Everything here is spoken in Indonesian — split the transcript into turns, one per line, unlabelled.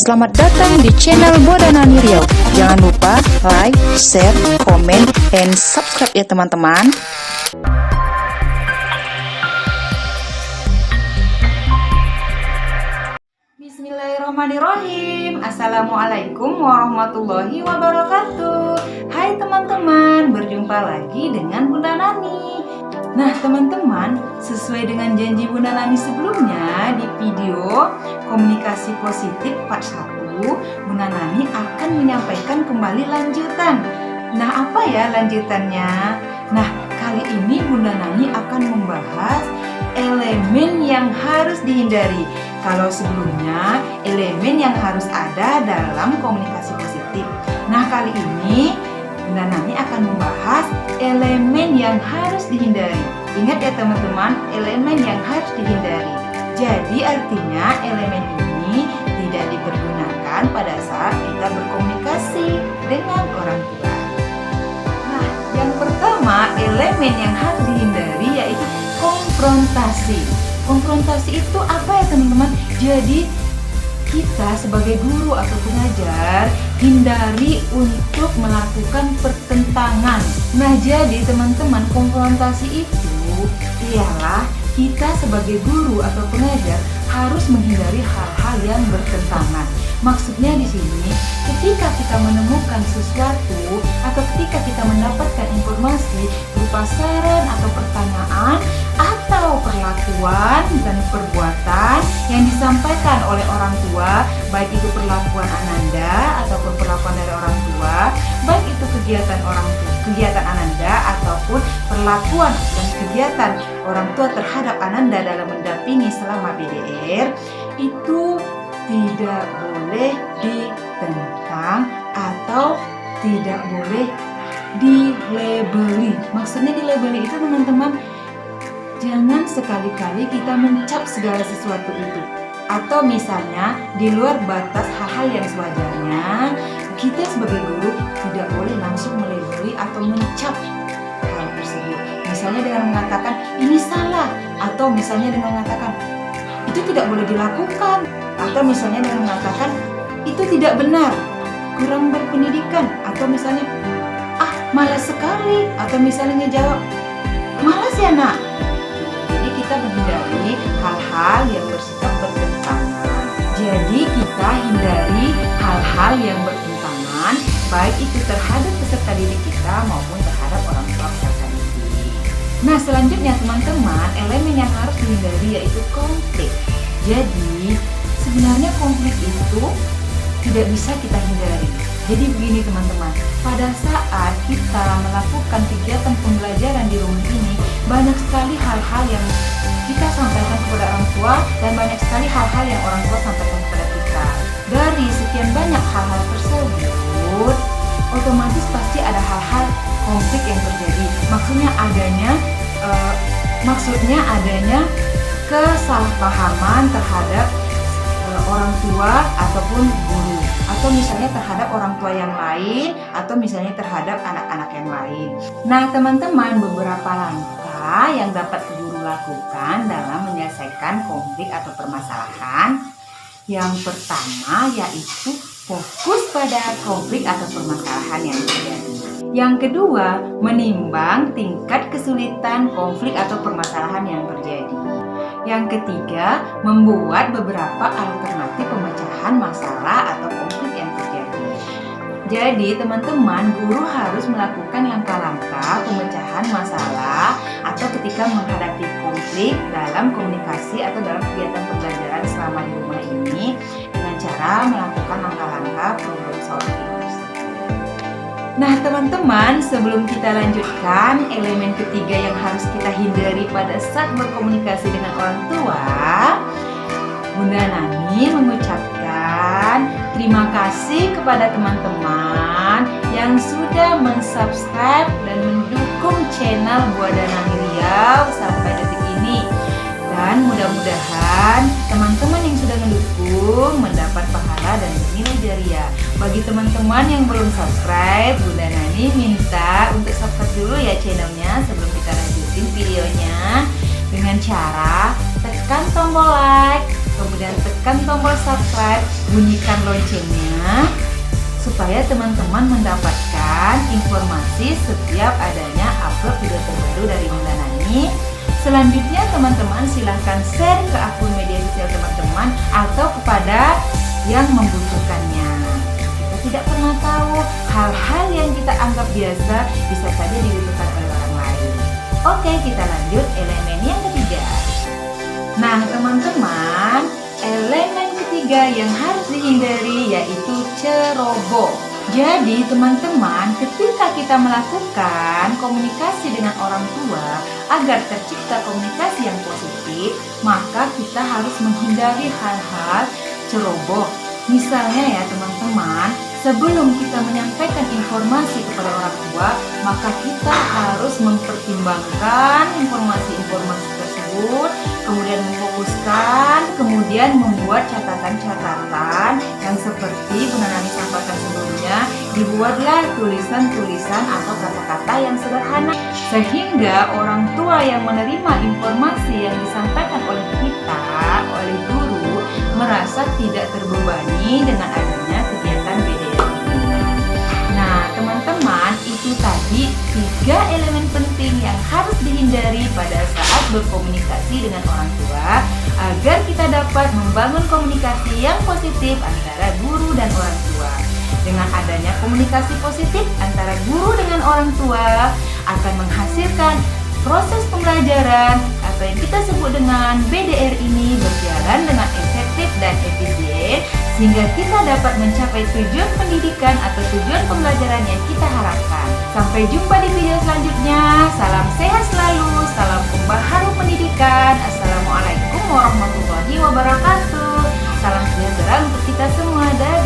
Selamat datang di channel Bunda Nani Riau. Jangan lupa like, share, komen, and subscribe ya teman-teman. Bismillahirrahmanirrahim. Assalamualaikum warahmatullahi wabarakatuh. Hai teman-teman, berjumpa lagi dengan Bunda Nani. Nah teman-teman, sesuai dengan janji Bunda Nani sebelumnya di video komunikasi positif part 1, Bunda Nani akan menyampaikan kembali lanjutan. Nah apa ya lanjutannya? Nah kali ini Bunda Nani akan membahas elemen yang harus dihindari. Kalau sebelumnya elemen yang harus ada dalam komunikasi positif. Nah kali ini Bunda Nani akan membahas elemen yang harus dihindari. Ingat ya teman-teman, elemen yang harus dihindari. Jadi artinya elemen ini tidak dipergunakan pada saat kita berkomunikasi dengan orang tua. Nah, yang pertama elemen yang harus dihindari yaitu konfrontasi. Konfrontasi itu apa ya teman-teman? Jadi kita sebagai guru atau pengajar hindari untuk melakukan pertentangan. Nah jadi teman-teman, konfrontasi itu ialah kita sebagai guru atau pengajar harus menghindari hal-hal yang bertentangan. Maksudnya di sini, ketika kita menemukan sesuatu atau ketika kita mendapatkan informasi berupa saran atau pertanyaan atau perlakuan dan perbuatan yang disampaikan oleh orang tua, baik itu perlakuan Ananda ataupun perlakuan dari orang tua, baik itu kegiatan Ananda ataupun perlakuan dan kegiatan orang tua terhadap Ananda dalam mendampingi selama BDR, itu tidak boleh ditentang atau tidak boleh dilabeli. Maksudnya dilabeli itu teman-teman, jangan sekali-kali kita mencap segala sesuatu itu. Atau misalnya di luar batas hal-hal yang sewajarnya, kita sebagai guru tidak boleh langsung melabeli atau mencap hal tersebut. Misalnya dengan mengatakan ini salah, atau misalnya dengan mengatakan itu tidak boleh dilakukan, atau misalnya dengan mengatakan itu tidak benar, kurang berpendidikan, atau misalnya malas sekali, atau misalnya jawab malas ya nak. Jadi kita menghindari hal-hal yang bersifat bertentangan. Jadi kita hindari hal-hal yang bertentangan, baik itu terhadap peserta didik kita maupun terhadap orang tua peserta didik. Nah selanjutnya teman-teman, elemen yang harus dihindari yaitu konflik. Jadi sebenarnya konflik itu tidak bisa kita hindari. Jadi begini teman-teman, pada saat kita melakukan kegiatan pembelajaran di rumah ini, banyak sekali hal-hal yang kita sampaikan kepada orang tua dan banyak sekali hal-hal yang orang tua sampaikan kepada kita. Dari sekian banyak hal-hal tersebut, otomatis pasti ada hal-hal konflik yang terjadi. Maksudnya adanya kesalahpahaman terhadap orang tua ataupun guru, atau misalnya terhadap orang tua yang lain, atau misalnya terhadap anak-anak yang lain. Nah teman-teman, beberapa langkah yang dapat guru lakukan dalam menyelesaikan konflik atau permasalahan. Yang pertama yaitu fokus pada konflik atau permasalahan yang terjadi. Yang kedua, menimbang tingkat kesulitan konflik atau permasalahan yang terjadi. Yang ketiga, membuat beberapa alternatif pemecahan masalah atau konflik yang terjadi. Jadi teman-teman, guru harus melakukan langkah-langkah pemecahan masalah atau ketika menghadapi konflik dalam komunikasi atau dalam kegiatan pembelajaran selama di rumah ini dengan cara melakukan langkah-langkah problem solving. Nah teman-teman, sebelum kita lanjutkan elemen ketiga yang harus kita hindari pada saat berkomunikasi dengan orang tua, Bunda Nani mengucapkan terima kasih kepada teman-teman yang sudah mensubscribe dan mendukung channel Bunda Nani Riau sampai detik ini. Dan mudah-mudahan teman-teman yang sudah mendukung mendapat pahala dan bernilai jariah. Bagi teman-teman yang belum subscribe, Bunda Nani minta untuk subscribe dulu ya channelnya sebelum kita lanjutin videonya dengan cara tekan tombol like, kemudian tekan tekan tombol subscribe, bunyikan loncengnya, supaya teman-teman mendapatkan informasi setiap adanya upload video terbaru dari Bunda Nani. Selanjutnya teman-teman silahkan share ke akun media sosial teman-teman atau kepada yang membutuhkannya. Kita tidak pernah tahu, hal-hal yang kita anggap biasa bisa saja dibutuhkan oleh orang lain. Oke, kita lanjut elemen yang ketiga. Nah teman-teman, elemen ketiga yang harus dihindari yaitu ceroboh. Jadi teman-teman, ketika kita melakukan komunikasi dengan orang tua agar tercipta komunikasi yang positif, maka kita harus menghindari hal-hal ceroboh. Misalnya ya teman-teman, sebelum kita menyampaikan informasi kepada orang tua, maka kita harus mempertimbangkan informasi-informasi tersebut, kemudian memfokuskan, kemudian membuat catatan-catatan yang seperti Bunda Nani sampaikan sebelumnya. Dibuatlah tulisan-tulisan atau kata-kata yang sederhana, sehingga orang tua yang menerima informasi yang disampaikan oleh kita, oleh guru, merasa tidak terbebani dengan adanya kegiatan BDR ini. Nah teman-teman, itu tadi 3 elemen penting yang harus dihindari pada saat berkomunikasi dengan orang tua, agar kita dapat membangun komunikasi yang positif antara guru dan orang tua. Dengan adanya komunikasi positif antara guru dengan orang tua akan menghasilkan proses pembelajaran atau yang kita sebut dengan BDR ini berjalan dengan efektif dan efisien, sehingga kita dapat mencapai tujuan pendidikan atau tujuan pembelajaran yang kita harapkan. Sampai jumpa di video selanjutnya. Salam sehat selalu, salam pembaharu pendidikan. Assalamualaikum warahmatullahi wabarakatuh. Salam sejahtera untuk kita semua. Dadah.